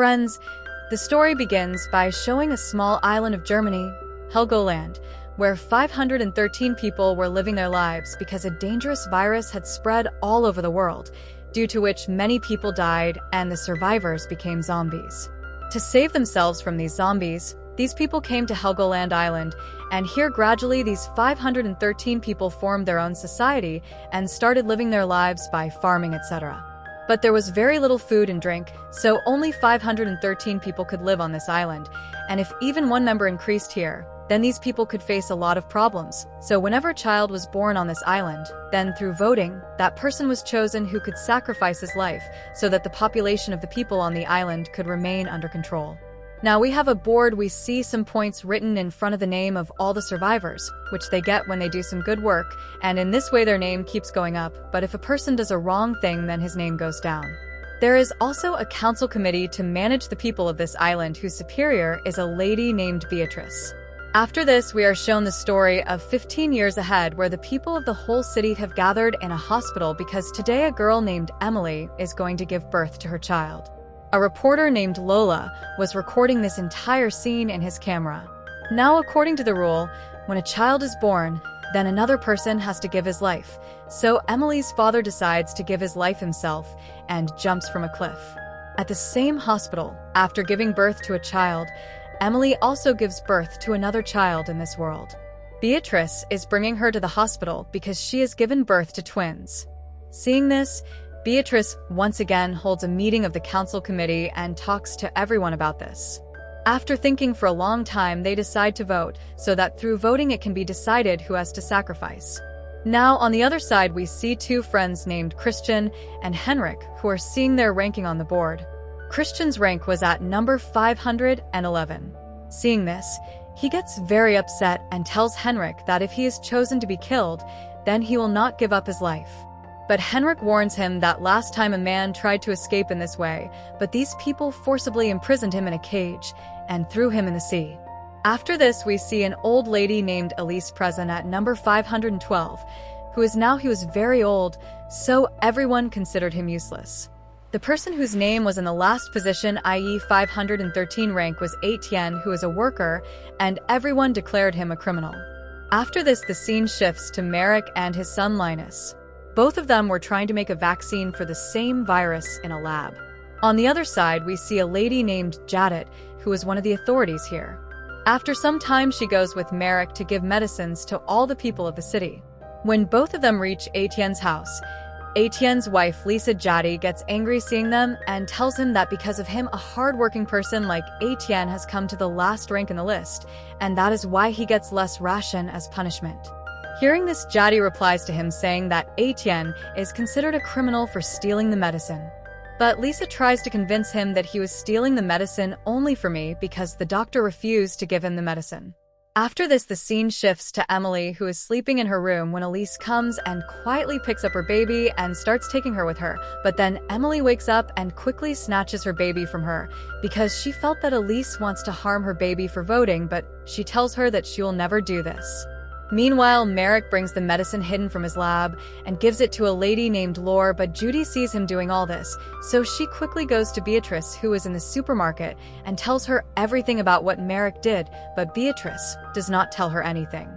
Friends, the story begins by showing a small island of Germany, Helgoland, where 513 people were living their lives because a dangerous virus had spread all over the world, due to which many people died and the survivors became zombies. To save themselves from these zombies, these people came to Helgoland Island, and here gradually these 513 people formed their own society and started living their lives by farming, etc. But there was very little food and drink, so only 513 people could live on this island, and if even one member increased here, then these people could face a lot of problems. So whenever a child was born on this island, then through voting, that person was chosen who could sacrifice his life so that the population of the people on the island could remain under control. Now we have a board. We see some points written in front of the name of all the survivors, which they get when they do some good work, and in this way their name keeps going up, but if a person does a wrong thing then his name goes down. There is also a council committee to manage the people of this island whose superior is a lady named Beatrice. After this, we are shown the story of 15 years ahead where the people of the whole city have gathered in a hospital because today a girl named Emily is going to give birth to her child. A reporter named Lola was recording this entire scene in his camera. Now, according to the rule, when a child is born, then another person has to give his life. So Emily's father decides to give his life himself and jumps from a cliff. At the same hospital, after giving birth to a child, Emily also gives birth to another child in this world. Beatrice is bringing her to the hospital because she has given birth to twins. Seeing this, Beatrice once again holds a meeting of the council committee and talks to everyone about this. After thinking for a long time, they decide to vote, so that through voting it can be decided who has to sacrifice. Now, on the other side, we see two friends named Christian and Henrik who are seeing their ranking on the board. Christian's rank was at number 511. Seeing this, he gets very upset and tells Henrik that if he is chosen to be killed, then he will not give up his life. But Henrik warns him that last time a man tried to escape in this way, but these people forcibly imprisoned him in a cage and threw him in the sea. After this, we see an old lady named Elise present at number 512, he was very old, so everyone considered him useless. The person whose name was in the last position, i.e. 513 rank, was Etienne, who is a worker, and everyone declared him a criminal. After this, the scene shifts to Merrick and his son Linus. Both of them were trying to make a vaccine for the same virus in a lab. On the other side, we see a lady named Jadit, who is one of the authorities here. After some time, she goes with Merrick to give medicines to all the people of the city. When both of them reach Etienne's house, Etienne's wife, Lisa Jadi, gets angry seeing them and tells him that because of him, a hard-working person like Etienne has come to the last rank in the list, and that is why he gets less ration as punishment. Hearing this, Jadi replies to him saying that Etienne is considered a criminal for stealing the medicine. But Lisa tries to convince him that he was stealing the medicine only for me because the doctor refused to give him the medicine. After this, the scene shifts to Emily, who is sleeping in her room when Elise comes and quietly picks up her baby and starts taking her with her. But then Emily wakes up and quickly snatches her baby from her because she felt that Elise wants to harm her baby for voting, but she tells her that she will never do this. Meanwhile, Merrick brings the medicine hidden from his lab and gives it to a lady named Laure, but Judy sees him doing all this, so she quickly goes to Beatrice, who is in the supermarket, and tells her everything about what Merrick did, but Beatrice does not tell her anything.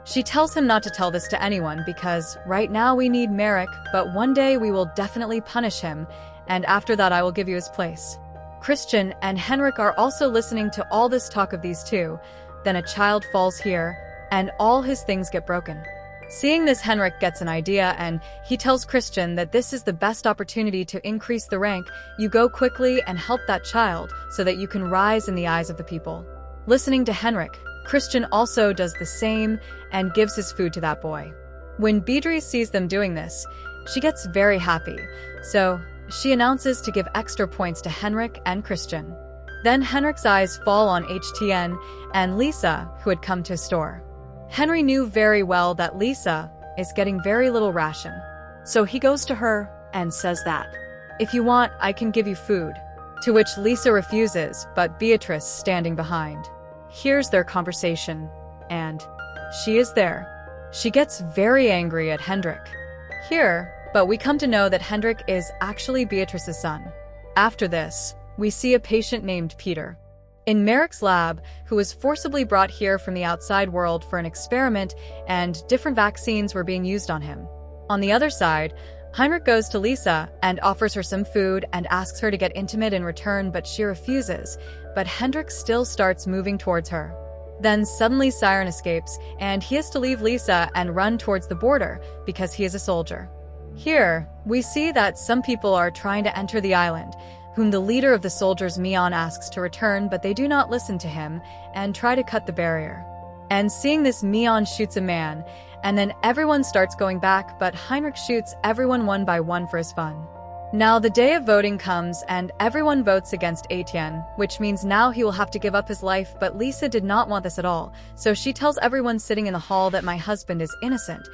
She tells him not to tell this to anyone because right now we need Merrick, but one day we will definitely punish him, and after that I will give you his place. Christian and Henrik are also listening to all this talk of these two. Then a child falls here, and all his things get broken. Seeing this, Henrik gets an idea and he tells Christian that this is the best opportunity to increase the rank. You go quickly and help that child so that you can rise in the eyes of the people. Listening to Henrik, Christian also does the same and gives his food to that boy. When Beatrice sees them doing this, she gets very happy, so she announces to give extra points to Henrik and Christian. Then Henrik's eyes fall on HTN and Lisa, who had come to his store. Henry knew very well that Lisa is getting very little ration, so he goes to her and says that, "If you want, I can give you food," to which Lisa refuses, but Beatrice standing behind hears their conversation, and she is there. She gets very angry at Hendrik here, but we come to know that Hendrik is actually Beatrice's son. After this, we see a patient named Peter in Merrick's lab, who was forcibly brought here from the outside world for an experiment, and different vaccines were being used on him. On the other side, Heinrich goes to Lisa and offers her some food and asks her to get intimate in return, but she refuses, but Hendrik still starts moving towards her. Then suddenly Siren escapes, and he has to leave Lisa and run towards the border because he is a soldier. Here, we see that some people are trying to enter the island, whom the leader of the soldiers, Mion, asks to return, but they do not listen to him and try to cut the barrier. And seeing this, Mion shoots a man, and then everyone starts going back, but Heinrich shoots everyone one by one for his fun. Now the day of voting comes, and everyone votes against Etienne, which means now he will have to give up his life, but Lisa did not want this at all, so she tells everyone sitting in the hall that my husband is innocent.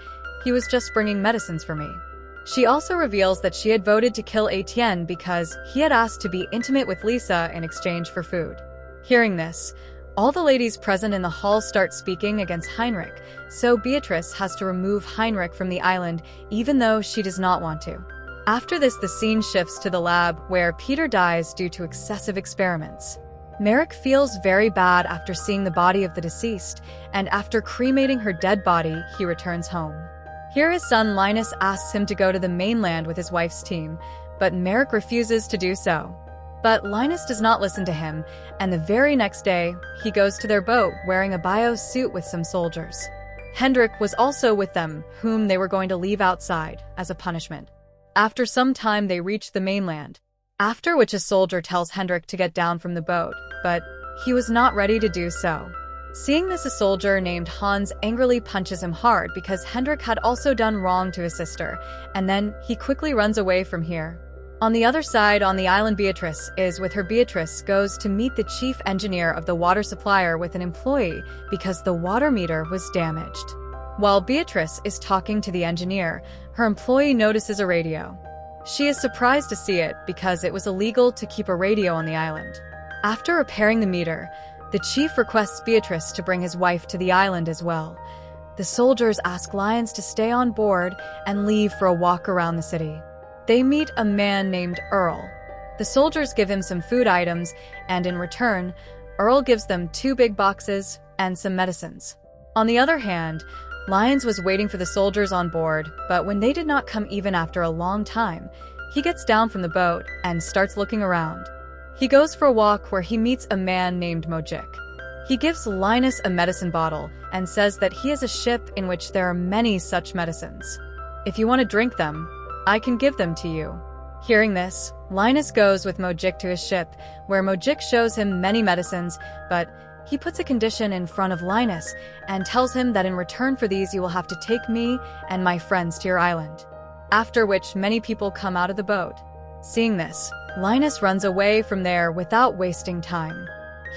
He was just bringing medicines for me. She also reveals that she had voted to kill Etienne because he had asked to be intimate with Lisa in exchange for food. Hearing this, all the ladies present in the hall start speaking against Heinrich, so Beatrice has to remove Heinrich from the island even though she does not want to. After this, the scene shifts to the lab where Peter dies due to excessive experiments. Merrick feels very bad after seeing the body of the deceased, and after cremating her dead body, he returns home. Here his son Linus asks him to go to the mainland with his wife's team, but Merrick refuses to do so. But Linus does not listen to him, and the very next day, he goes to their boat wearing a bio suit with some soldiers. Hendrik was also with them, whom they were going to leave outside as a punishment. After some time, they reach the mainland, after which a soldier tells Hendrik to get down from the boat, but he was not ready to do so. Seeing this, a soldier named Hans angrily punches him hard because Hendrik had also done wrong to his sister, and then he quickly runs away from here. On the other side, on the island, Beatrice is with her. Beatrice goes to meet the chief engineer of the water supplier with an employee because the water meter was damaged. While Beatrice is talking to the engineer, her employee notices a radio. She is surprised to see it because it was illegal to keep a radio on the island. After repairing the meter, the chief requests Beatrice to bring his wife to the island as well. The soldiers ask Lyons to stay on board and leave for a walk around the city. They meet a man named Earl. The soldiers give him some food items, and in return, Earl gives them 2 big boxes and some medicines. On the other hand, Lyons was waiting for the soldiers on board, but when they did not come even after a long time, he gets down from the boat and starts looking around. He goes for a walk where he meets a man named Mojik. He gives Linus a medicine bottle and says that he has a ship in which there are many such medicines. If you want to drink them, I can give them to you. Hearing this, Linus goes with Mojik to his ship, where Mojik shows him many medicines, but he puts a condition in front of Linus and tells him that in return for these you will have to take me and my friends to your island. After which many people come out of the boat. Seeing this, Linus runs away from there without wasting time.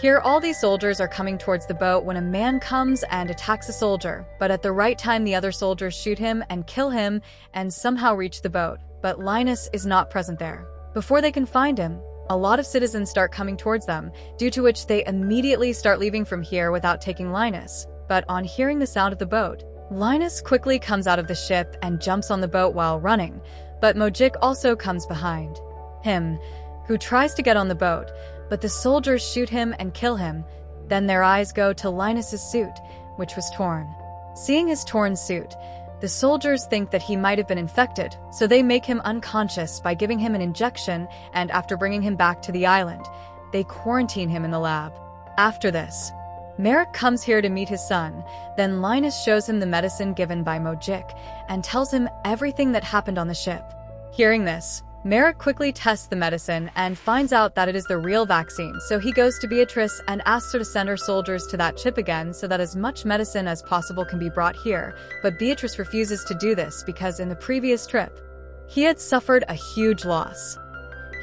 Here all these soldiers are coming towards the boat when a man comes and attacks a soldier, but at the right time the other soldiers shoot him and kill him and somehow reach the boat, but Linus is not present there. Before they can find him, a lot of citizens start coming towards them, due to which they immediately start leaving from here without taking Linus. But on hearing the sound of the boat, Linus quickly comes out of the ship and jumps on the boat while running, but Mojik also comes behind him, who tries to get on the boat, but the soldiers shoot him and kill him. Then their eyes go to Linus's suit, which was torn. Seeing his torn suit, the soldiers think that he might have been infected, so they make him unconscious by giving him an injection, and after bringing him back to the island, they quarantine him in the lab. After this, Merrick comes here to meet his son. Then Linus shows him the medicine given by Mojik and tells him everything that happened on the ship. Hearing this, Merrick quickly tests the medicine and finds out that it is the real vaccine, so he goes to Beatrice and asks her to send her soldiers to that ship again so that as much medicine as possible can be brought here, but Beatrice refuses to do this because in the previous trip, he had suffered a huge loss.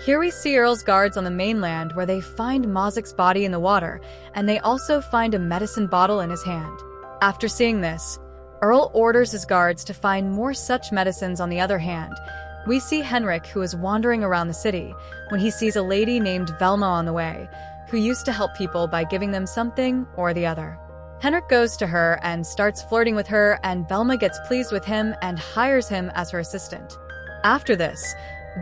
Here we see Earl's guards on the mainland where they find Mozik's body in the water, and they also find a medicine bottle in his hand. After seeing this, Earl orders his guards to find more such medicines. On the other hand, we see Henrik, who is wandering around the city, when he sees a lady named Velma on the way, who used to help people by giving them something or the other. Henrik goes to her and starts flirting with her, and Velma gets pleased with him and hires him as her assistant. After this,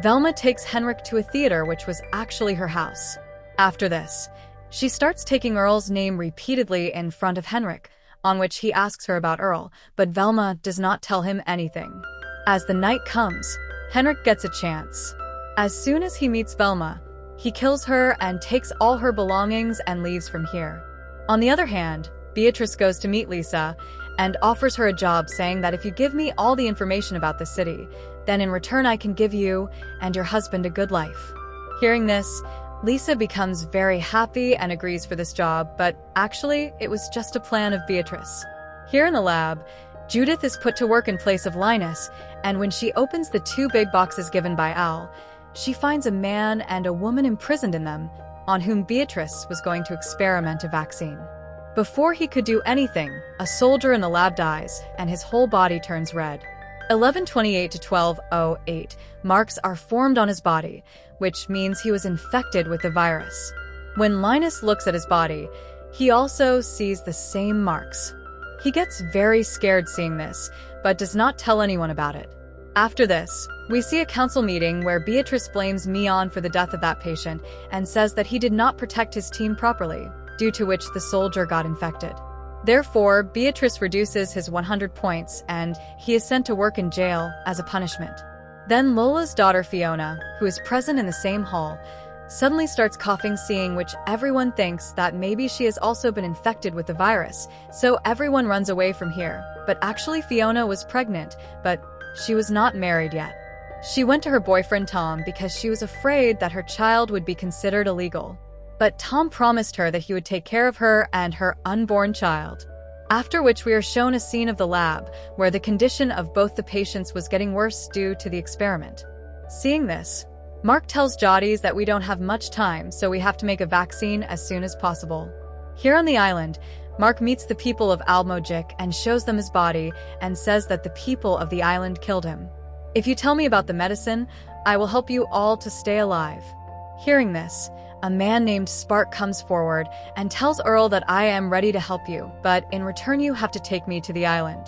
Velma takes Henrik to a theater which was actually her house. After this, she starts taking Earl's name repeatedly in front of Henrik, on which he asks her about Earl, but Velma does not tell him anything. As the night comes, Henrik gets a chance. As soon as he meets Velma, he kills her and takes all her belongings and leaves from here. On the other hand, Beatrice goes to meet Lisa and offers her a job, saying that if you give me all the information about the city, then in return I can give you and your husband a good life. Hearing this, Lisa becomes very happy and agrees for this job, but actually, it was just a plan of Beatrice. Here in the lab, Judith is put to work in place of Linus, and when she opens the 2 big boxes given by Al, she finds a man and a woman imprisoned in them, on whom Beatrice was going to experiment a vaccine. Before he could do anything, a soldier in the lab dies, and his whole body turns red. 1128 to 1208 marks are formed on his body, which means he was infected with the virus. When Linus looks at his body, he also sees the same marks. He gets very scared seeing this, but does not tell anyone about it. After this, we see a council meeting where Beatrice blames Mion for the death of that patient and says that he did not protect his team properly, due to which the soldier got infected. Therefore, Beatrice reduces his 100 points and he is sent to work in jail as a punishment. Then Lola's daughter Fiona, who is present in the same hall, suddenly starts coughing, seeing which everyone thinks that maybe she has also been infected with the virus, so everyone runs away from here. But actually Fiona was pregnant, but she was not married yet. She went to her boyfriend Tom because she was afraid that her child would be considered illegal. But Tom promised her that he would take care of her and her unborn child. After which we are shown a scene of the lab, where the condition of both the patients was getting worse due to the experiment. Seeing this, Mark tells Jadis that we don't have much time, so we have to make a vaccine as soon as possible. Here on the island, Mark meets the people of Almojik and shows them his body and says that the people of the island killed him. If you tell me about the medicine, I will help you all to stay alive. Hearing this, a man named Spark comes forward and tells Earl that I am ready to help you, but in return you have to take me to the island.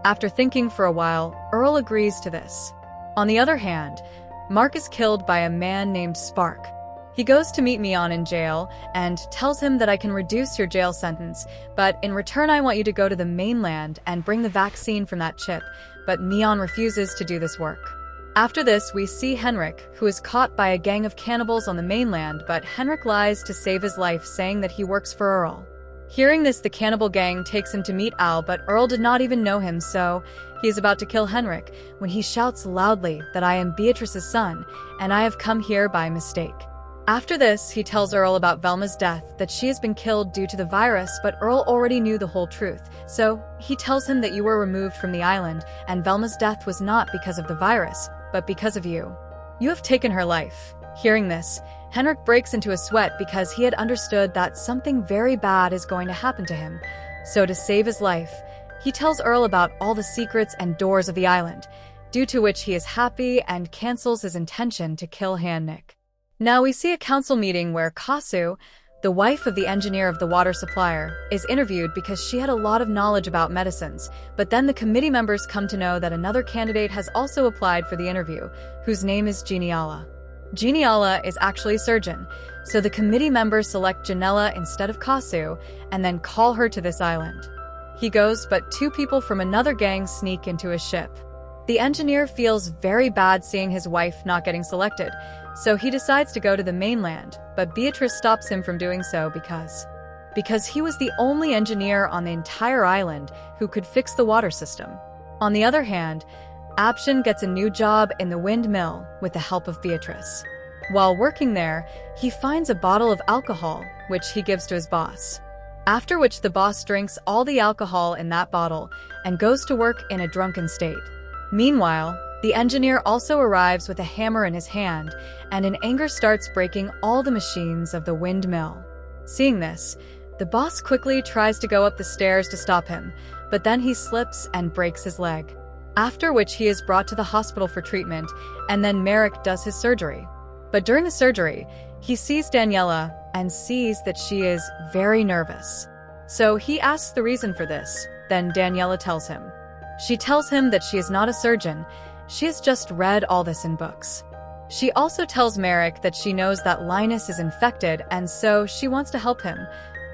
After thinking for a while, Earl agrees to this. On the other hand, Mark is killed by a man named Spark. He goes to meet Mion in jail and tells him that I can reduce your jail sentence, but in return I want you to go to the mainland and bring the vaccine from that chip, but Mion refuses to do this work. After this, we see Henrik, who is caught by a gang of cannibals on the mainland, but Henrik lies to save his life, saying that he works for Earl. Hearing this, the cannibal gang takes him to meet Al, but Earl did not even know him, so he is about to kill Henrik when he shouts loudly that I am Beatrice's son, and I have come here by mistake. After this, he tells Earl about Velma's death, that she has been killed due to the virus, but Earl already knew the whole truth, so he tells him that you were removed from the island, and Velma's death was not because of the virus, but because of you. You have taken her life. Hearing this, Henrik breaks into a sweat because he had understood that something very bad is going to happen to him. So to save his life, he tells Earl about all the secrets and doors of the island, due to which he is happy and cancels his intention to kill Henrik. Now we see a council meeting where Kasu, the wife of the engineer of the water supplier, is interviewed because she had a lot of knowledge about medicines, but then the committee members come to know that another candidate has also applied for the interview, whose name is Geniala. Geniala is actually a surgeon, so the committee members select Janella instead of Kasu and then call her to this island. He goes, but 2 people from another gang sneak into his ship. The engineer feels very bad seeing his wife not getting selected, so he decides to go to the mainland, but Beatrice stops him from doing so because he was the only engineer on the entire island who could fix the water system. On the other hand, Abshin gets a new job in the windmill with the help of Beatrice. While working there, he finds a bottle of alcohol, which he gives to his boss. After which the boss drinks all the alcohol in that bottle and goes to work in a drunken state. Meanwhile, the engineer also arrives with a hammer in his hand and in anger starts breaking all the machines of the windmill. Seeing this, the boss quickly tries to go up the stairs to stop him, but then he slips and breaks his leg. After which he is brought to the hospital for treatment, and then Merrick does his surgery. But during the surgery, he sees Daniela and sees that she is very nervous. So he asks the reason for this, then Daniela tells him. She tells him that she is not a surgeon, she has just read all this in books. She also tells Merrick that she knows that Linus is infected and so she wants to help him,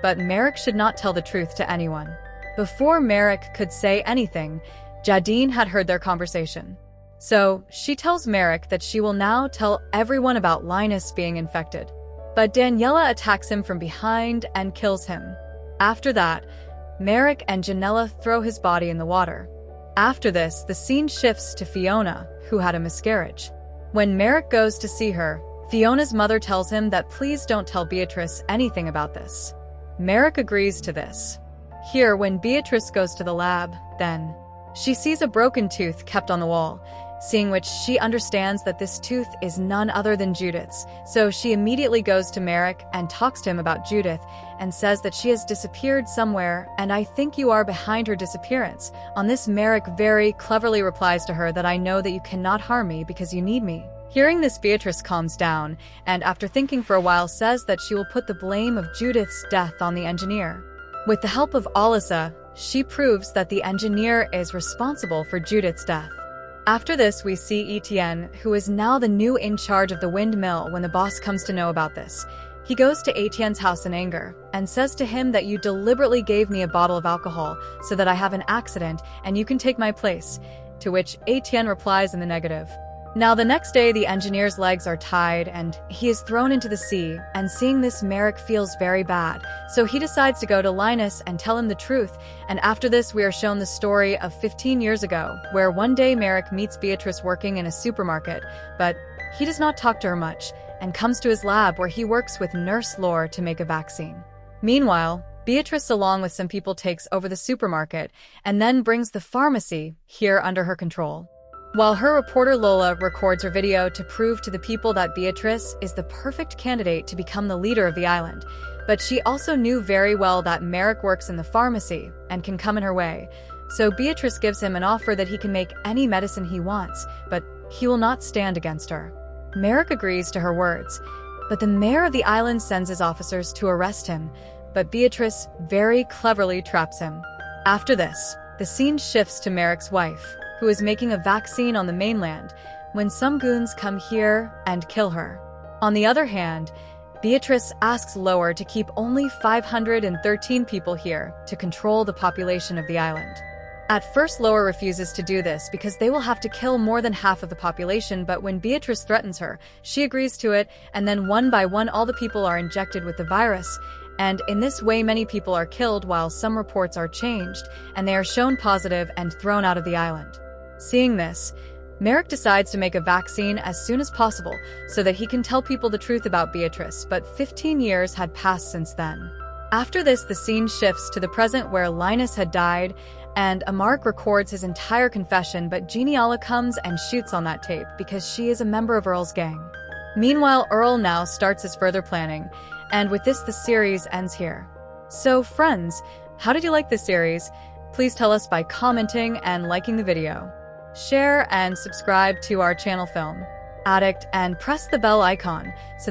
but Merrick should not tell the truth to anyone. Before Merrick could say anything, Jadine had heard their conversation. So she tells Merrick that she will now tell everyone about Linus being infected. But Daniela attacks him from behind and kills him. After that, Merrick and Janella throw his body in the water. After this, the scene shifts to Fiona, who had a miscarriage. When Merrick goes to see her, Fiona's mother tells him that please don't tell Beatrice anything about this. Merrick agrees to this. Here, when Beatrice goes to the lab, then she sees a broken tooth kept on the wall, seeing which she understands that this tooth is none other than Judith's, so she immediately goes to Merrick and talks to him about Judith and says that she has disappeared somewhere and I think you are behind her disappearance. On this, Merrick very cleverly replies to her that I know that you cannot harm me because you need me. Hearing this, Beatrice calms down and after thinking for a while says that she will put the blame of Judith's death on the engineer. With the help of Alisa, she proves that the engineer is responsible for Judith's death. After this, we see Etienne, who is now the new in charge of the windmill when the boss comes to know about this. He goes to Etienne's house in anger and says to him that you deliberately gave me a bottle of alcohol so that I have an accident and you can take my place, to which Etienne replies in the negative. Now the next day, the engineer's legs are tied and he is thrown into the sea, and seeing this, Merrick feels very bad, so he decides to go to Linus and tell him the truth, and after this we are shown the story of 15 years ago, where one day Merrick meets Beatrice working in a supermarket, but he does not talk to her much, and comes to his lab where he works with Nurse Lore to make a vaccine. Meanwhile, Beatrice along with some people takes over the supermarket and then brings the pharmacy here under her control. While her reporter Lola records her video to prove to the people that Beatrice is the perfect candidate to become the leader of the island, but she also knew very well that Merrick works in the pharmacy and can come in her way, so Beatrice gives him an offer that he can make any medicine he wants, but he will not stand against her. Merrick agrees to her words, but the mayor of the island sends his officers to arrest him, but Beatrice very cleverly traps him. After this, the scene shifts to Merrick's wife, who is making a vaccine on the mainland, when some goons come here and kill her. On the other hand, Beatrice asks Lower to keep only 513 people here to control the population of the island. At first, Lower refuses to do this because they will have to kill more than half of the population, but when Beatrice threatens her, she agrees to it, and then one by one all the people are injected with the virus, and in this way many people are killed while some reports are changed, and they are shown positive and thrown out of the island. Seeing this, Merrick decides to make a vaccine as soon as possible so that he can tell people the truth about Beatrice, but 15 years had passed since then. After this, the scene shifts to the present where Linus had died, and Amark records his entire confession, but Geniala comes and shoots on that tape because she is a member of Earl's gang. Meanwhile, Earl now starts his further planning, and with this the series ends here. So friends, how did you like this series? Please tell us by commenting and liking the video. Share and subscribe to our channel Film Addict and press the bell icon so